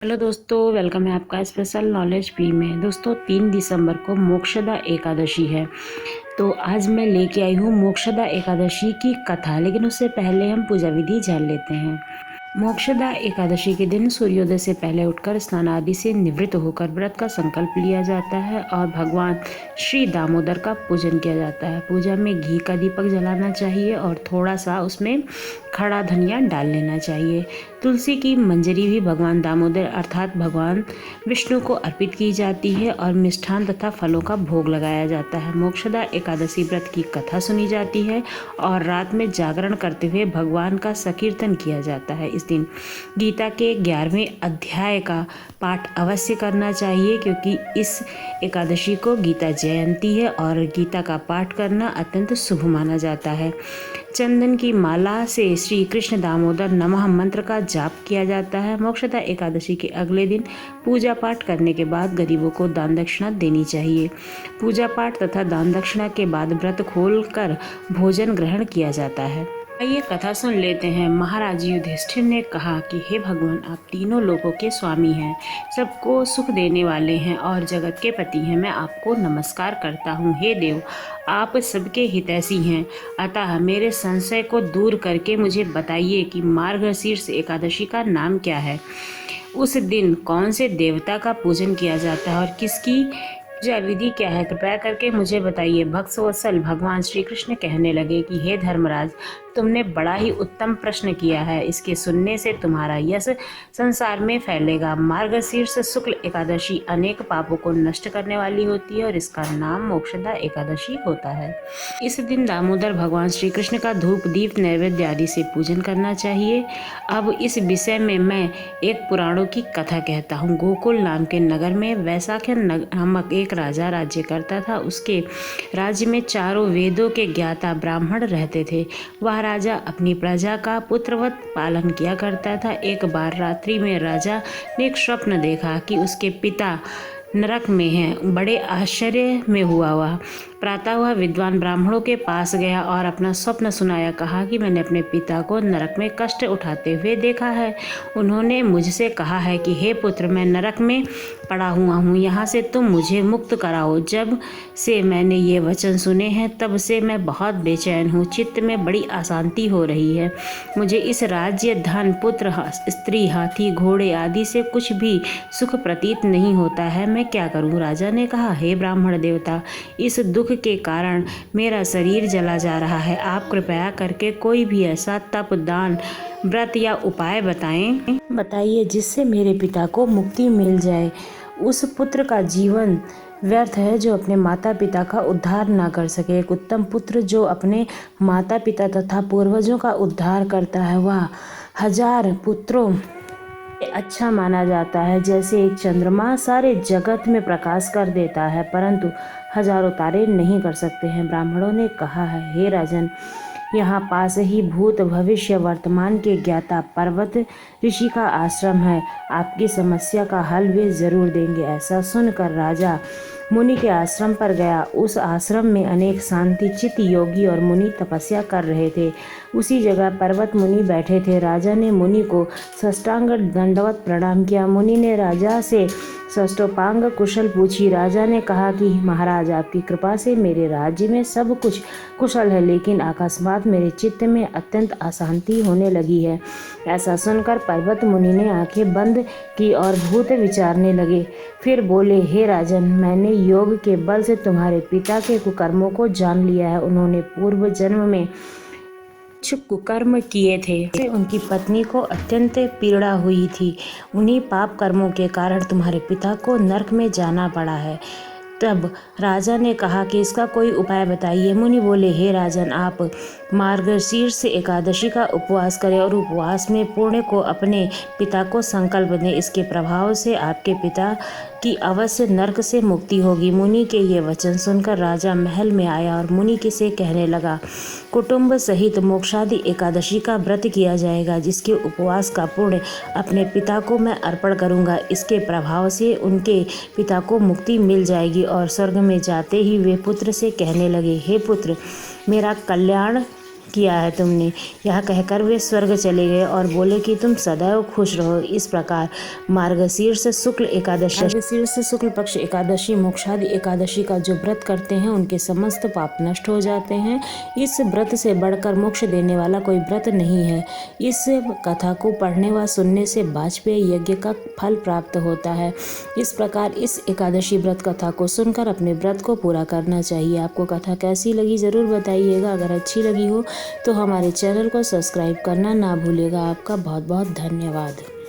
Hello दोस्तों, welcome है आपका स्पेशल नॉलेज पी में। दोस्तों 3 दिसंबर को मोक्षदा एकादशी है। तो आज मैं लेके आई हूँ मोक्षदा एकादशी की कथा, लेकिन उससे पहले हम पूजा विधि जान लेते हैं। मोक्षदा एकादशी के दिन सूर्योदय से पहले उठकर स्नान आदि से निवृत्त होकर व्रत का संकल्प लिया जाता है और भगवान श्री दामोदर का पूजन किया जाता है। पूजा में घी का दीपक जलाना चाहिए और थोड़ा सा उसमें खड़ा धनिया डाल लेना चाहिए। तुलसी की मंजरी भी भगवान दामोदर अर्थात भगवान विष्णु को अर्पित की जाती है और मिष्ठान तथा फलों का भोग लगाया जाता है। मोक्षदा एकादशी व्रत की कथा सुनी जाती है और रात में जागरण करते हुए भगवान का संकीर्तन किया जाता है। इस दिन गीता के 11वें अध्याय का पाठ अवश्य करना चाहिए, क्योंकि इस एकादशी को गीता जयंती है और गीता का पाठ करना अत्यंत शुभ माना जाता है। चंदन की माला से श्री कृष्ण दामोदर नमः मंत्र का जाप किया जाता है। मोक्षदा एकादशी के अगले दिन पूजा पाठ करने के बाद गरीबों को दान दक्षिणा देनी चाहिए। पूजा पाठ तथा दान दक्षिणा के बाद व्रत खोलकर भोजन ग्रहण किया जाता है। आइए कथा सुन लेते हैं। महाराज युधिष्ठिर ने कहा कि हे भगवान, आप तीनों लोगों के स्वामी हैं, सबको सुख देने वाले हैं और जगत के पति हैं। मैं आपको नमस्कार करता हूँ। हे देव, आप सबके हितैषी हैं, अतः मेरे संशय को दूर करके मुझे बताइए कि मार्गशीर्ष एकादशी का नाम क्या है। उस दिन कौन से देवता का पूजन किया जाता है और किसकी पूजा विधि क्या है, कृपया करके मुझे बताइए। भक्तवत्सल भगवान श्री कृष्ण कहने लगे कि हे धर्मराज, तुमने बड़ा ही उत्तम प्रश्न किया है। इसके सुनने से तुम्हारा यश संसार में फैलेगा। मार्गशीर्ष शुक्ल एकादशी अनेक पापों को नष्ट करने वाली होती है और इसका नाम मोक्षदा एकादशी होता है। इस दिन दामोदर भगवान श्री कृष्ण का धूप दीप नैवेद्य आदि से पूजन करना चाहिए। अब इस विषय में मैं एक पुराणों की कथा कहता हूँ। गोकुल नाम के नगर में वैशाखन नामक एक राजा राज्य करता था। उसके राज्य में चारों वेदों के ज्ञाता ब्राह्मण रहते थे। वह राजा अपनी प्रजा का पुत्रवत पालन किया करता था। एक बार रात्रि में राजा ने एक स्वप्न देखा कि उसके पिता नरक में हैं। बड़े आश्चर्य में हुआ वह प्रातः वह विद्वान ब्राह्मणों के पास गया और अपना स्वप्न सुनाया। कहा कि मैंने अपने पिता को नरक में कष्ट उठाते हुए देखा है। उन्होंने मुझसे कहा है कि हे पुत्र, मैं नरक में पड़ा हुआ हूँ, यहाँ से तुम मुझे मुक्त कराओ। जब से मैंने ये वचन सुने हैं तब से मैं बहुत बेचैन हूँ। चित्त में बड़ी अशांति हो रही है। मुझे इस राज्य, धन, पुत्र, स्त्री, हाथी, घोड़े आदि से कुछ भी सुख प्रतीत नहीं होता है। मैं क्या करूँ? राजा ने कहा, हे ब्राह्मण देवता, इस दुख के कारण मेरा शरीर जला जा रहा है। आप कृपया करके कोई भी ऐसा तप, दान, व्रत या उपाय बताइए जिससे मेरे पिता को मुक्ति मिल जाए। उस पुत्र का जीवन व्यर्थ है जो अपने माता पिता का उद्धार ना कर सके। एक उत्तम पुत्र जो अपने माता पिता तथा पूर्वजों का उद्धार करता है, वह 1000 पुत्रों अच्छा माना जाता है। जैसे एक चंद्रमा सारे जगत में प्रकाश कर देता है, परंतु हजारों तारे नहीं कर सकते हैं। ब्राह्मणों ने कहा है, हे राजन, यहाँ पास ही भूत, भविष्य, वर्तमान के ज्ञाता पर्वत ऋषि का आश्रम है। आपकी समस्या का हल वे जरूर देंगे। ऐसा सुनकर राजा मुनि के आश्रम पर गया। उस आश्रम में अनेक शांति चित्त योगी और मुनि तपस्या कर रहे थे। उसी जगह पर्वत मुनि बैठे थे। राजा ने मुनि को साष्टांग दंडवत प्रणाम किया। मुनि ने राजा से षष्ठोपांग कुशल पूछी। राजा ने कहा कि महाराज, आपकी कृपा से मेरे राज्य में सब कुछ कुशल है, लेकिन अकस्मात मेरे चित्त में अत्यंत अशांति होने लगी है। ऐसा सुनकर पर्वत मुनि ने आंखें बंद की और भूत विचारने लगे। फिर बोले, हे राजन, मैंने योग के बल से तुम्हारे पिता के कुकर्मों को जान लिया है। उन्होंने पूर्व जन्म में कुछ कुकर्म किए थे। उनकी पत्नी को अत्यंत पीड़ा हुई थी। उन्हीं पाप कर्मों के कारण तुम्हारे पिता को नरक में जाना पड़ा है। तब राजा ने कहा कि इसका कोई उपाय बताइए। मुनि बोले, हे राजन, आप मार्गशीर्ष एकादशी का उपवास करें और उपवास में पुण्य को अपने पिता को संकल्प दें। इसके प्रभाव से आपके पिता की अवश्य नरक से मुक्ति होगी। मुनि के ये वचन सुनकर राजा महल में आया और मुनि से कहने लगा, कुटुंब सहित मोक्षादि एकादशी का व्रत किया जाएगा, जिसके उपवास का पुण्य अपने पिता को मैं अर्पण करूंगा। इसके प्रभाव से उनके पिता को मुक्ति मिल जाएगी। और स्वर्ग में जाते ही वे पुत्र से कहने लगे, हे पुत्र, मेरा कल्याण किया है तुमने। यह कहकर वे स्वर्ग चले गए और बोले कि तुम सदैव खुश रहो। इस प्रकार मार्गशीर्ष शुक्ल पक्ष एकादशी मोक्षादि एकादशी का जो व्रत करते हैं उनके समस्त पाप नष्ट हो जाते हैं। इस व्रत से बढ़कर मोक्ष देने वाला कोई व्रत नहीं है। इस कथा को पढ़ने व सुनने से वाजपेयी यज्ञ का फल प्राप्त होता है। इस प्रकार इस एकादशी व्रत कथा को सुनकर अपने व्रत को पूरा करना चाहिए। आपको कथा कैसी लगी ज़रूर बताइएगा। अगर अच्छी लगी हो तो हमारे चैनल को सब्सक्राइब करना ना भूलिएगा। आपका बहुत बहुत धन्यवाद।